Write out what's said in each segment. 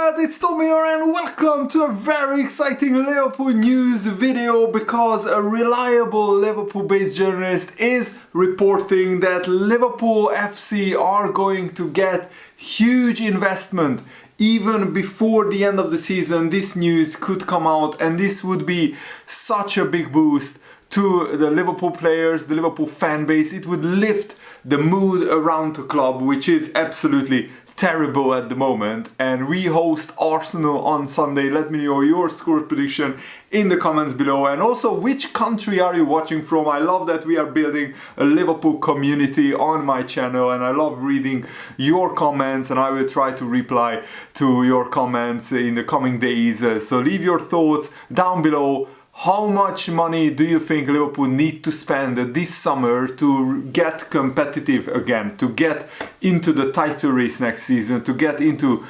guys, it's Tommy here and welcome to a very exciting Liverpool news video because a reliable Liverpool-based journalist is reporting that Liverpool FC are going to get huge investment. Even before the end of the season, this news could come out and this would be such a big boost to the Liverpool players, the Liverpool fan base. It would lift the mood around the club, which is absolutely terrible at the moment. And we host Arsenal on Sunday. Let me know your score prediction in the comments below, and also which country are you watching from. I love that we are building a Liverpool community on my channel, and I love reading your comments, and I will try to reply to your comments in the coming days. So leave your thoughts down below. How much money do you think Liverpool need to spend this summer to get competitive again, to get into the title race next season, to get into,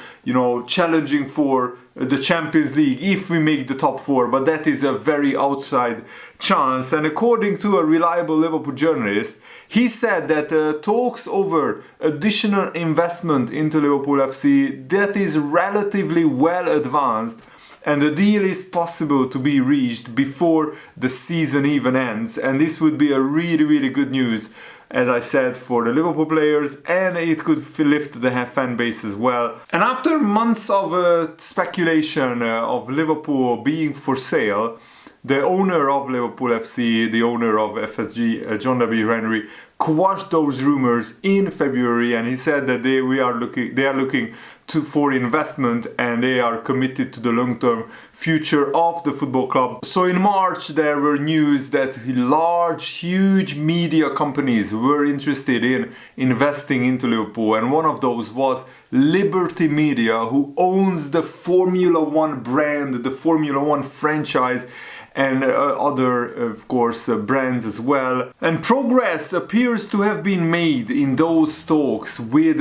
challenging for the Champions League if we make the top four? But that is a very outside chance. And according to a reliable Liverpool journalist, he said that talks over additional investment into Liverpool FC, that is relatively well advanced, and the deal is possible to be reached before the season even ends. And this would be a really good news, as I said, for the Liverpool players, and it could lift the fan base as well. And after months of speculation of Liverpool being for sale, the owner of Liverpool FC, the owner of FSG, John W. Henry, quashed those rumors in February, and he said that they are looking for investment and they are committed to the long-term future of the football club. So in March there were news that huge media companies were interested in investing into Liverpool, and one of those was Liberty Media, who owns the Formula One brand, the Formula One franchise, and other, of course, brands as well. And progress appears to have been made in those talks with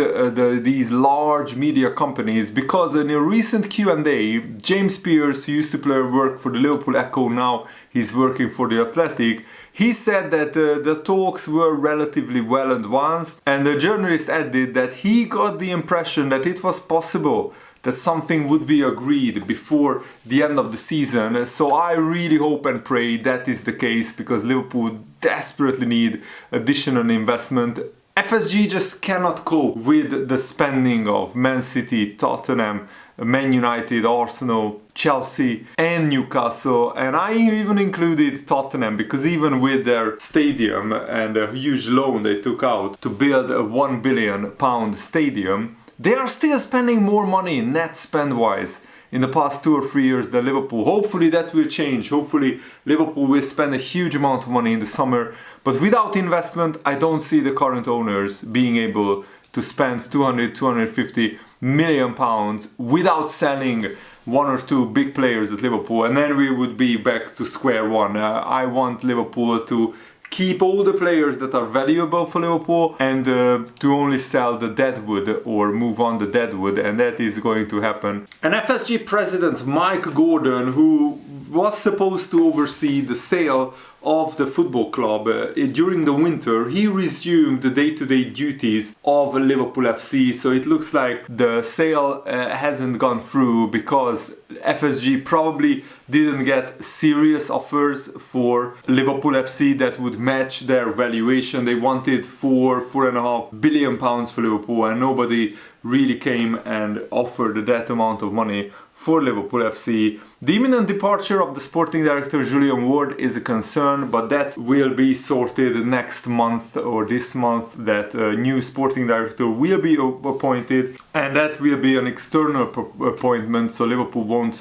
these large media companies, because in a recent Q&A, James Pearce, who used to work for the Liverpool Echo, now he's working for the Athletic, he said that the talks were relatively well advanced, and the journalist added that he got the impression that it was possible that something would be agreed before the end of the season. So I really hope and pray that is the case, because Liverpool desperately need additional investment. FSG just cannot cope with the spending of Man City, Tottenham, Man United, Arsenal, Chelsea and Newcastle, and I even included Tottenham, because even with their stadium and a huge loan they took out to build a £1 billion stadium, they are still spending more money net spend wise in the past 2 or 3 years than Liverpool. Hopefully that will change. Hopefully Liverpool will spend a huge amount of money in the summer, but without investment I don't see the current owners being able to spend 200-250 million pounds without selling one or two big players at Liverpool, and then we would be back to square one. I want Liverpool to keep all the players that are valuable for Liverpool and to only sell the deadwood or move on the deadwood, and that is going to happen. And FSG president Mike Gordon, who was supposed to oversee the sale of the football club during the winter, he resumed the day-to-day duties of Liverpool FC. So it looks like the sale hasn't gone through, because FSG probably didn't get serious offers for Liverpool FC that would match their valuation. They wanted £4.5 billion for Liverpool, and nobody really came and offered that amount of money for Liverpool FC. The imminent departure of the sporting director Julian Ward is a concern, but that will be sorted next month or this month. That a new sporting director will be appointed, and that will be an external appointment, so Liverpool won't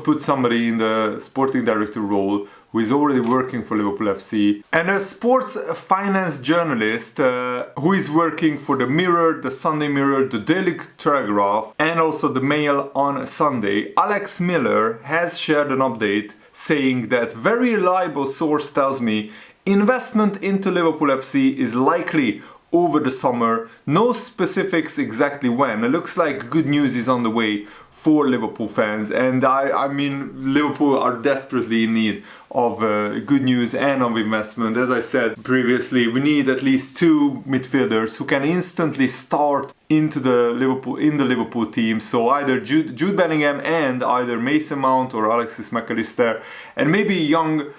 put somebody in the sporting director role who is already working for Liverpool FC. And a sports finance journalist who is working for the Mirror, the Sunday Mirror, the Daily Telegraph and also the Mail on Sunday, Alex Miller, has shared an update saying that very reliable source tells me investment into Liverpool FC is likely over the summer. No specifics exactly when. It looks like good news is on the way for Liverpool fans, and I mean Liverpool are desperately in need of good news and of investment. As I said previously, we need at least two midfielders who can instantly start into the Liverpool team. So either Jude Bellingham and either Mason Mount or Alexis McAllister, and maybe a young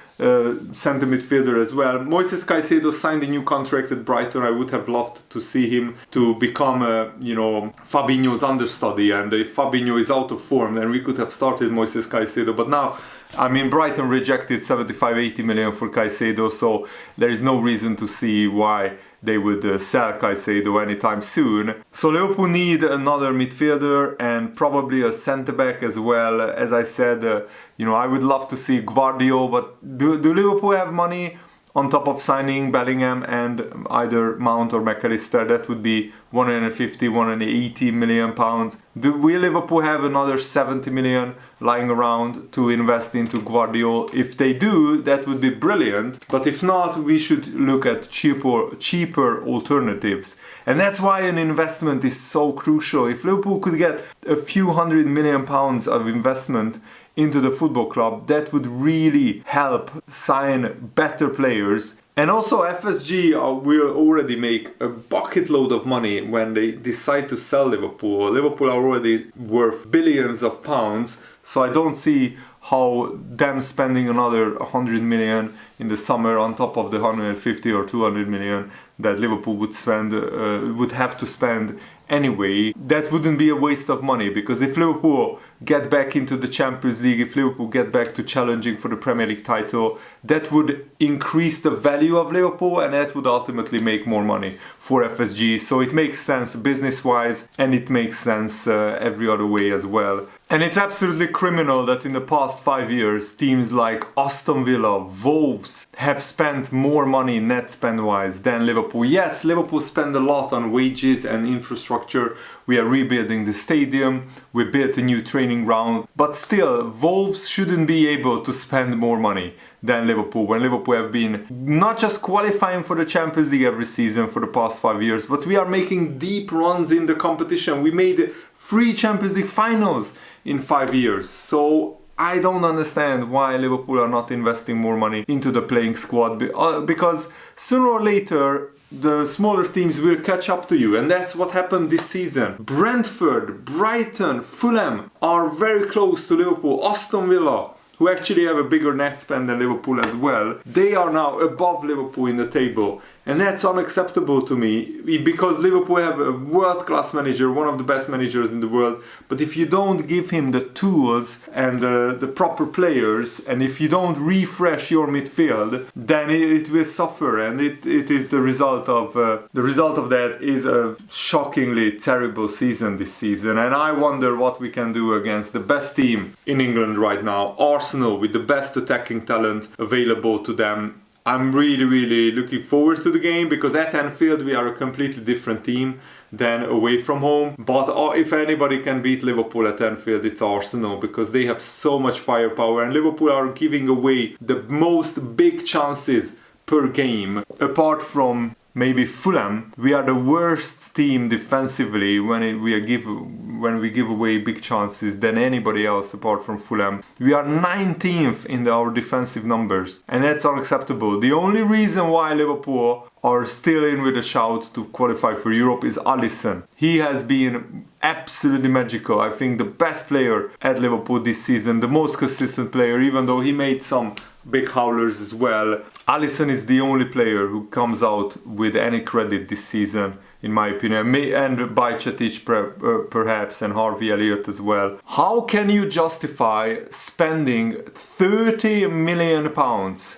centre midfielder as well. Moises Caicedo signed a new contract at Brighton. I would have loved to see him to become Fabinho's understudy, and if Fabinho is out of form, then we could have started Moises Caicedo. But now, I mean, Brighton rejected 75-80 million for Caicedo, so there is no reason to see why they would sell Caicedo anytime soon. So Liverpool need another midfielder and probably a centre-back as well. As I said, I would love to see Gvardiol, but do Liverpool have money on top of signing Bellingham and either Mount or McAllister? That would be 150, 180 million pounds. Will Liverpool have another 70 million lying around to invest into Gvardiol? If they do, that would be brilliant. But if not, we should look at cheaper alternatives. And that's why an investment is so crucial. If Liverpool could get a few £100 million of investment into the football club, that would really help sign better players. And also FSG will already make a bucket load of money when they decide to sell Liverpool. Liverpool are already worth billions of pounds, so I don't see how them spending another 100 million in the summer on top of the 150 or 200 million that Liverpool would have to spend anyway, that wouldn't be a waste of money, because if Liverpool get back into the Champions League, if Liverpool get back to challenging for the Premier League title, that would increase the value of Liverpool, and that would ultimately make more money for FSG. So it makes sense business-wise, and it makes sense every other way as well. And it's absolutely criminal that in the past 5 years, teams like Aston Villa, Wolves have spent more money net spend-wise than Liverpool. Yes, Liverpool spend a lot on wages and infrastructure. We are rebuilding the stadium, we built a new training ground, but still, Wolves shouldn't be able to spend more money than Liverpool, when Liverpool have been not just qualifying for the Champions League every season for the past 5 years, but we are making deep runs in the competition. We made 3 Champions League finals in 5 years. So I don't understand why Liverpool are not investing more money into the playing squad, because sooner or later the smaller teams will catch up to you, and that's what happened this season. Brentford, Brighton, Fulham are very close to Liverpool. Aston Villa, who actually have a bigger net spend than Liverpool as well, they are now above Liverpool in the table. And that's unacceptable to me, because Liverpool have a world-class manager, one of the best managers in the world. But if you don't give him the tools and the proper players, and if you don't refresh your midfield, then it will suffer. And it is the result of that is a shockingly terrible season this season. And I wonder what we can do against the best team in England right now, Arsenal, with the best attacking talent available to them. I'm really looking forward to the game, because at Anfield we are a completely different team than away from home. But if anybody can beat Liverpool at Anfield, it's Arsenal, because they have so much firepower, and Liverpool are giving away the most big chances per game. Apart from maybe Fulham, we are the worst team defensively when we give away big chances than anybody else apart from Fulham. We are 19th in our defensive numbers, and that's unacceptable. The only reason why Liverpool are still in with a shout to qualify for Europe is Alisson. He has been absolutely magical. I think the best player at Liverpool this season, the most consistent player, even though he made some big howlers as well. Alisson is the only player who comes out with any credit this season, in my opinion, and Bajcetic perhaps, and Harvey Elliott as well. How can you justify spending £30 million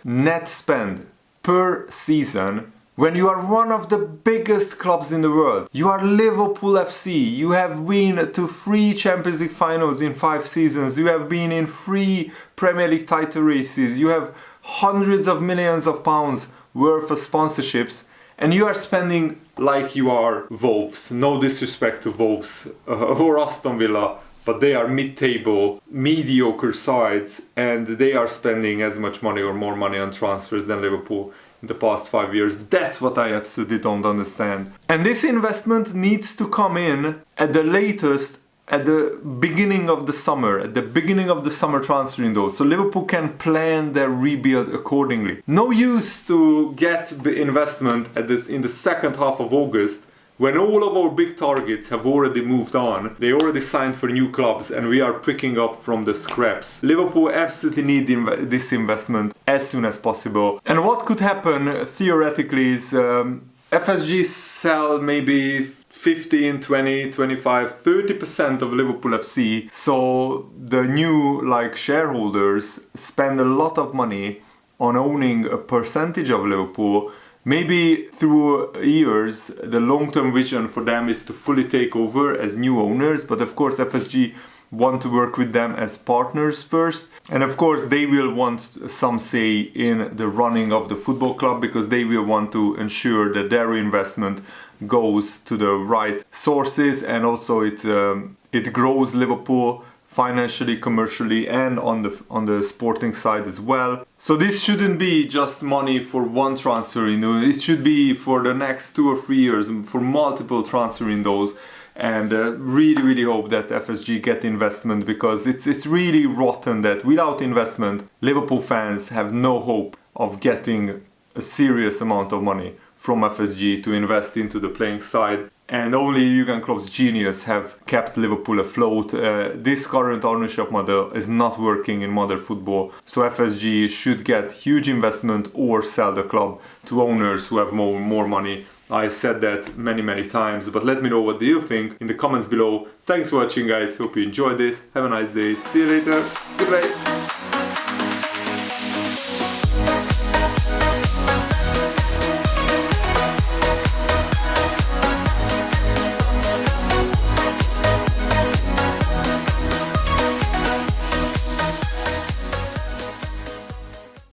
net spend per season when you are one of the biggest clubs in the world? You are Liverpool FC. You have been to 3 Champions League finals in 5 seasons. You have been in 3 Premier League title races. You have hundreds of millions of pounds worth of sponsorships, and you are spending like you are Wolves. No disrespect to Wolves or Aston Villa, but they are mid-table, mediocre sides, and they are spending as much money or more money on transfers than Liverpool in the past 5 years. That's what I absolutely don't understand. And this investment needs to come in at the latest at the beginning of the summer, transfer window, so Liverpool can plan their rebuild accordingly. No use to get the investment in the second half of August when all of our big targets have already moved on. They already signed for new clubs and we are picking up from the scraps. Liverpool absolutely need this investment as soon as possible. And what could happen theoretically is FSG sell maybe 15, 20, 25, 30% of Liverpool FC. So the new shareholders spend a lot of money on owning a percentage of Liverpool. Maybe through years, the long-term vision for them is to fully take over as new owners. But of course, FSG want to work with them as partners first. And of course, they will want some say in the running of the football club because they will want to ensure that their investment goes to the right sources, and also it grows Liverpool financially, commercially, and on the sporting side as well. So this shouldn't be just money for one transfer window. It should be for the next 2 or 3 years, for multiple transfer windows. And really hope that FSG get investment, because it's really rotten that without investment, Liverpool fans have no hope of getting a serious amount of money from FSG to invest into the playing side. And only Jurgen Klopp's genius have kept Liverpool afloat. This current ownership model is not working in modern football, so FSG should get huge investment or sell the club to owners who have more money. I said that many times, but let me know what do you think in the comments below. Thanks for watching, guys. Hope you enjoyed this. Have a nice day. See you later. Goodbye.